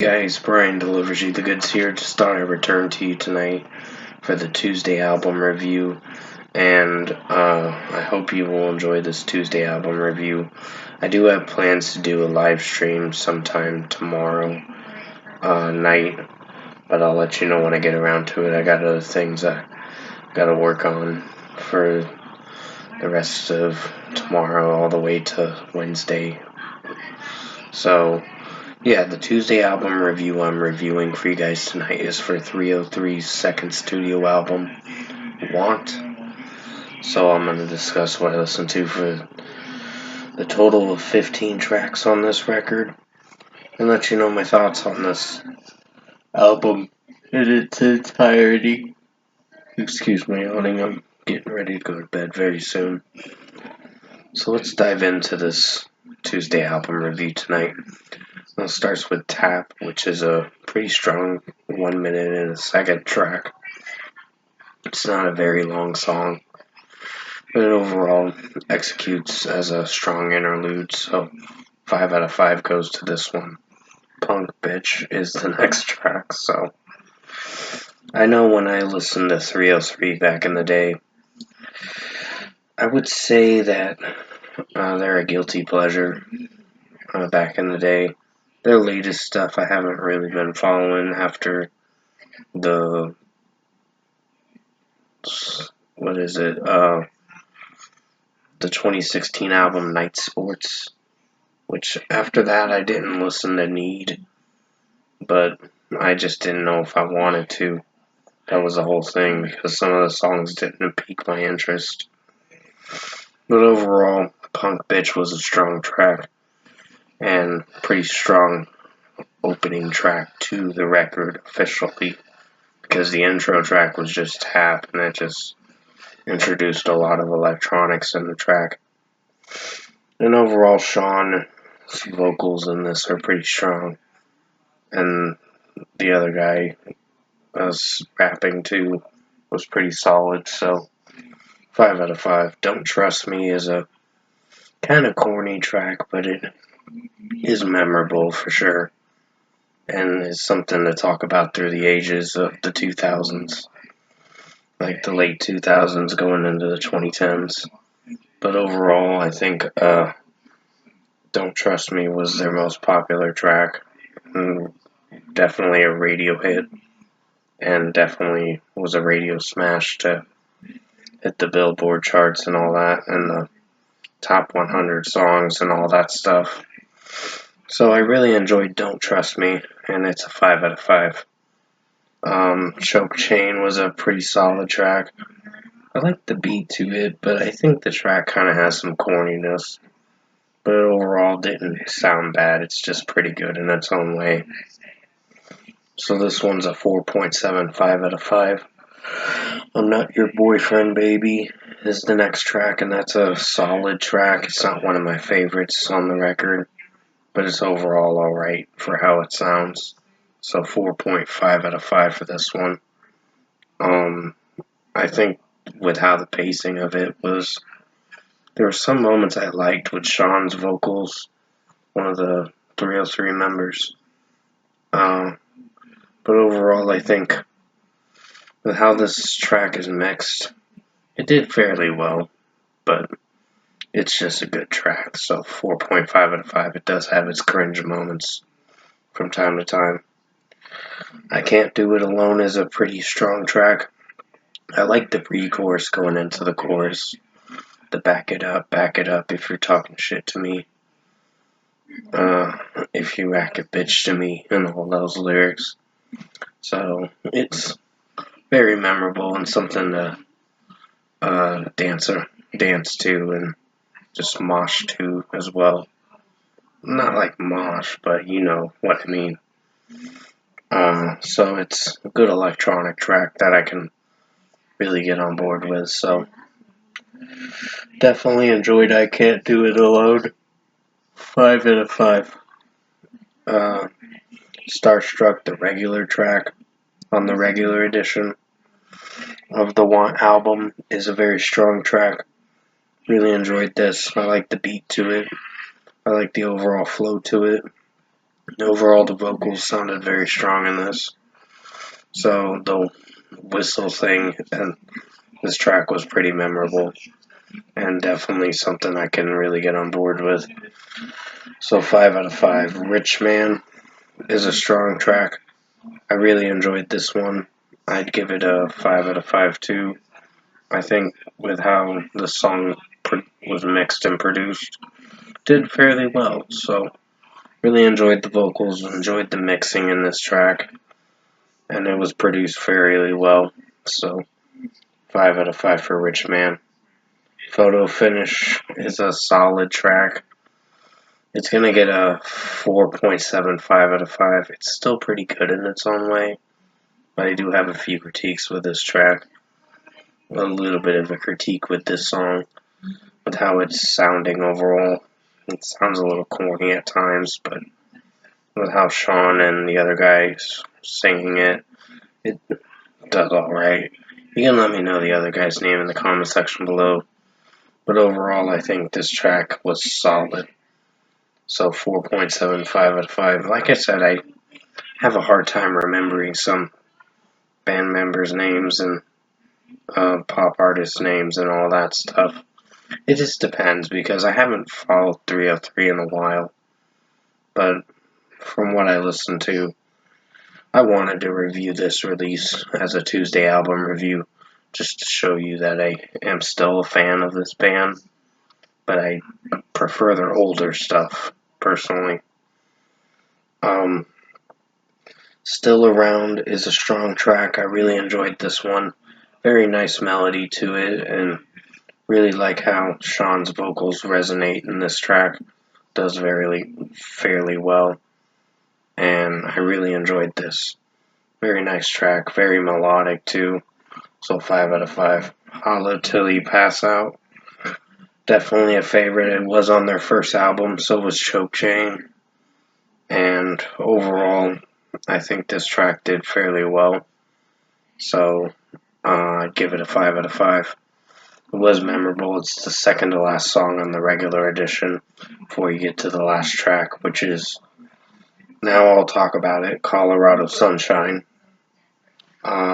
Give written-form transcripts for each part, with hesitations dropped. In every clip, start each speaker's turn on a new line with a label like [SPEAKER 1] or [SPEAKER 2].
[SPEAKER 1] Guys, Brian delivers you the goods here. Just thought I'd return to you tonight for the Tuesday album review, and I hope you will enjoy this Tuesday album review. I do have plans to do a live stream sometime tomorrow night, but I'll let you know when I get around to it. I got other things I gotta work on for the rest of tomorrow all the way to Wednesday. So, yeah, the Tuesday album review I'm reviewing for you guys tonight is for 303's second studio album, Want. So I'm going to discuss what I listened to for the total of 15 tracks on this record, and let you know my thoughts on this album in its entirety. Excuse me, yawning, I'm getting ready to go to bed very soon. So let's dive into this Tuesday album review tonight. It starts with Tap, which is a pretty strong 1 minute and a second track. It's not a very long song, but it overall executes as a strong interlude, so 5 out of 5 goes to this one. Punk Bitch is the next track, so I know when I listened to 303 back in the day, I would say that they're a guilty pleasure back in the day. Their latest stuff I haven't really been following after the the 2016 album Night Sports, which after that I didn't listen to Need, but I just didn't know if I wanted to. That was the whole thing, because some of the songs didn't pique my interest. But overall, Punk Bitch was a strong track, and pretty strong opening track to the record officially, because the intro track was just Tap, and it just introduced a lot of electronics in the track. And overall, Sean's vocals in this are pretty strong, and the other guy was rapping too was pretty solid, so 5 out of 5. Don't Trust Me is a kind of corny track, but it is memorable for sure, and is something to talk about through the ages of the 2000s, like the late 2000s going into the 2010s. But overall, I think Don't Trust Me was their most popular track, and definitely a radio hit, and definitely was a radio smash to hit the Billboard charts and all that, and the top 100 songs and all that stuff. So I really enjoyed Don't Trust Me, and it's a 5 out of 5. Choke Chain was a pretty solid track. I like the beat to it, but I think the track kind of has some corniness. But it overall didn't sound bad. It's just pretty good in its own way. So this one's a 4.75 out of 5. I'm Not Your Boyfriend, Baby is the next track, and that's a solid track. It's not one of my favorites on the record, but it's overall alright for how it sounds. So 4.5 out of 5 for this one. I think with how the pacing of it was, there were some moments I liked with Sean's vocals, one of the 303 members. But overall, I think with how this track is mixed, it did fairly well, but it's just a good track. So 4.5 out of 5. It does have its cringe moments from time to time. I Can't Do It Alone is a pretty strong track. I like the pre-chorus going into the chorus. The back it up if you're talking shit to me. If you act a bitch to me, and all those lyrics. So it's very memorable and something to dance to and just mosh to as well. Not like mosh, but you know what I mean. So it's a good electronic track that I can really get on board with. So definitely enjoyed I Can't Do It Alone. 5 out of 5. Starstruck, the regular track on the regular edition of the Want album, is a very strong track. Really enjoyed this. I like the beat to it. I like the overall flow to it. Overall, the vocals sounded very strong in this. So the whistle thing and this track was pretty memorable and definitely something I can really get on board with. So 5 out of 5. Rich Man is a strong track. I really enjoyed this one. I'd give it a 5 out of 5 too. I think with how the song was mixed and produced, did fairly well. So really enjoyed the vocals, enjoyed the mixing in this track, and it was produced fairly well. So 5 out of 5 for Rich Man. Photo Finish is a solid track. It's gonna get a 4.75 out of 5. It's still pretty good in its own way, but I do have a few critiques with this track. A little bit of a critique with this song, with how it's sounding overall. It sounds a little corny at times, but with how Sean and the other guys singing it, it does alright. You can let me know the other guy's name in the comment section below. But overall, I think this track was solid. So 4.75 out of 5. Like I said, I have a hard time remembering some band members' names and pop artists' names and all that stuff. It just depends because I haven't followed 303 in a while. But from what I listened to, I wanted to review this release as a Tuesday album review just to show you that I am still a fan of this band, but I prefer their older stuff personally. Still Around is a strong track. I really enjoyed this one. Very nice melody to it, and really like how Sean's vocals resonate in this track. Does fairly well, and I really enjoyed this. Very nice track, very melodic too. So 5 out of 5. Holla Till You Pass Out. Definitely a favorite. It was on their first album, so was Choke Chain. And overall, I think this track did fairly well. So I'd give it a 5 out of 5. It was memorable. It's the second to last song on the regular edition before you get to the last track, which is Now I'll Talk About It, Colorado Sunshine.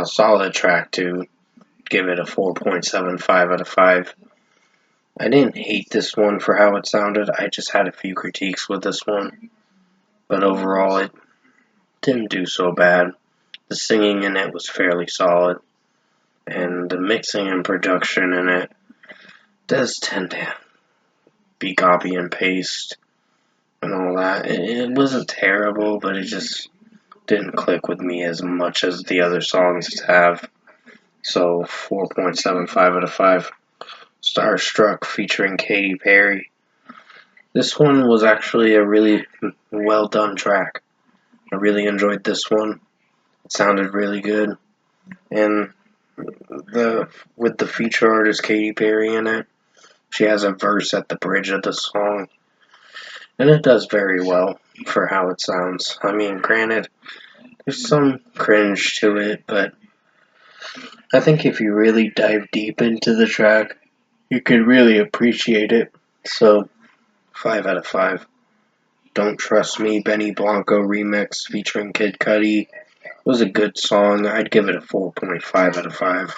[SPEAKER 1] Solid track too. Give it a 4.75 out of 5. I didn't hate this one for how it sounded. I just had a few critiques with this one. But overall, it didn't do so bad. The singing in it was fairly solid. And the mixing and production in it does tend to be copy and paste and all that. It wasn't terrible, but it just didn't click with me as much as the other songs have. So 4.75 out of 5. Starstruck featuring Katy Perry. This one was actually a really well done track. I really enjoyed this one. It sounded really good. And with the feature artist Katy Perry in it, she has a verse at the bridge of the song. And it does very well for how it sounds. I mean, granted, there's some cringe to it, but I think if you really dive deep into the track, you could really appreciate it. So, 5 out of 5. Don't Trust Me, Benny Blanco remix featuring Kid Cudi was a good song. I'd give it a 4.5 out of 5.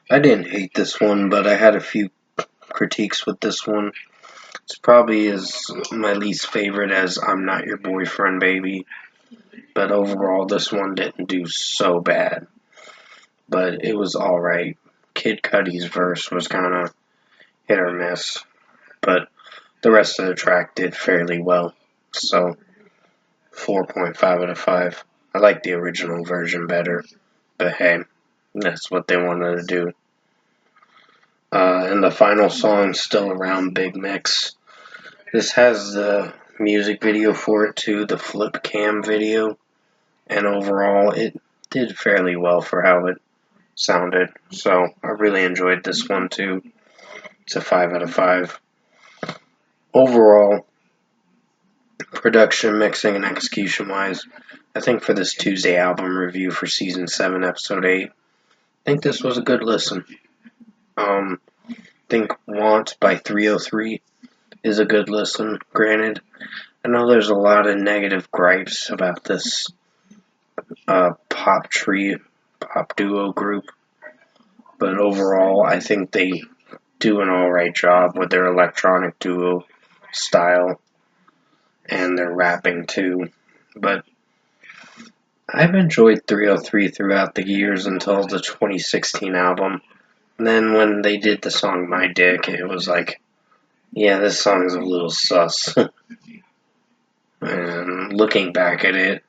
[SPEAKER 1] I didn't hate this one, but I had a few critiques with this one. It's probably my least favorite as I'm Not Your Boyfriend, Baby. But overall, this one didn't do so bad. But it was alright. Kid Cudi's verse was kind of hit or miss. But the rest of the track did fairly well. So, 4.5 out of 5. I like the original version better. But hey, that's what they wanted to do. And the final song, Still Around, Big Mix. This has the music video for it too, the flip cam video. And overall, it did fairly well for how it sounded. So I really enjoyed this one too. It's a 5 out of 5. Overall, production, mixing, and execution wise, I think for this Tuesday album review for Season 7, Episode 8, I think this was a good listen. I think Want by 303 is a good listen. Granted, I know there's a lot of negative gripes about this pop duo group, but overall, I think they do an alright job with their electronic duo style and their rapping too. But I've enjoyed 303 throughout the years until the 2016 album. And then when they did the song My Dick, it was like, yeah, this song's a little sus. And looking back at it,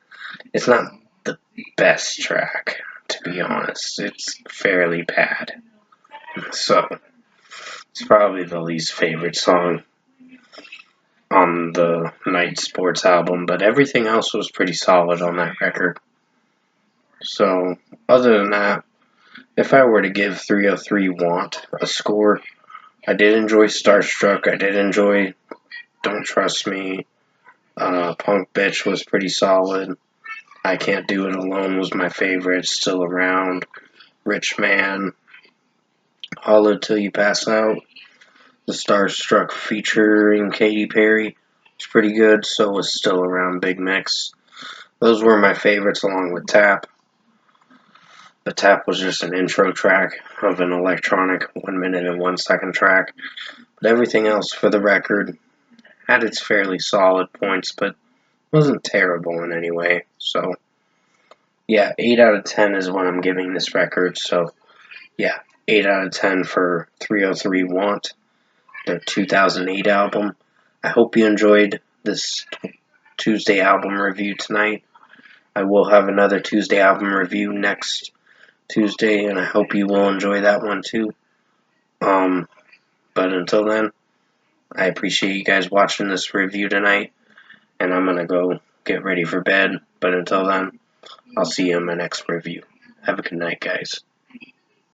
[SPEAKER 1] it's not the best track, to be honest. It's fairly bad. So, it's probably the least favorite song on the Night Sports album, but everything else was pretty solid on that record. So, other than that, if I were to give 303 Want a score, I did enjoy Starstruck, I did enjoy Don't Trust Me, Punk Bitch was pretty solid, I Can't Do It Alone was my favorite, Still Around, Rich Man, Hollow Till You Pass Out, the Starstruck featuring Katy Perry was pretty good, so was Still Around Big Mix. Those were my favorites along with Tap. The Tap was just an intro track of an electronic 1 minute and 1 second track. But everything else, for the record, had its fairly solid points, but wasn't terrible in any way. So, yeah, 8 out of 10 is what I'm giving this record. So, yeah, 8 out of 10 for 303 Want, their 2008 album. I hope you enjoyed this Tuesday album review tonight. I will have another Tuesday album review next Tuesday, and I hope you will enjoy that one too. But until then, I appreciate you guys watching this review tonight, and I'm gonna go get ready for bed. But until then, I'll see you in my next review. Have a good night, guys.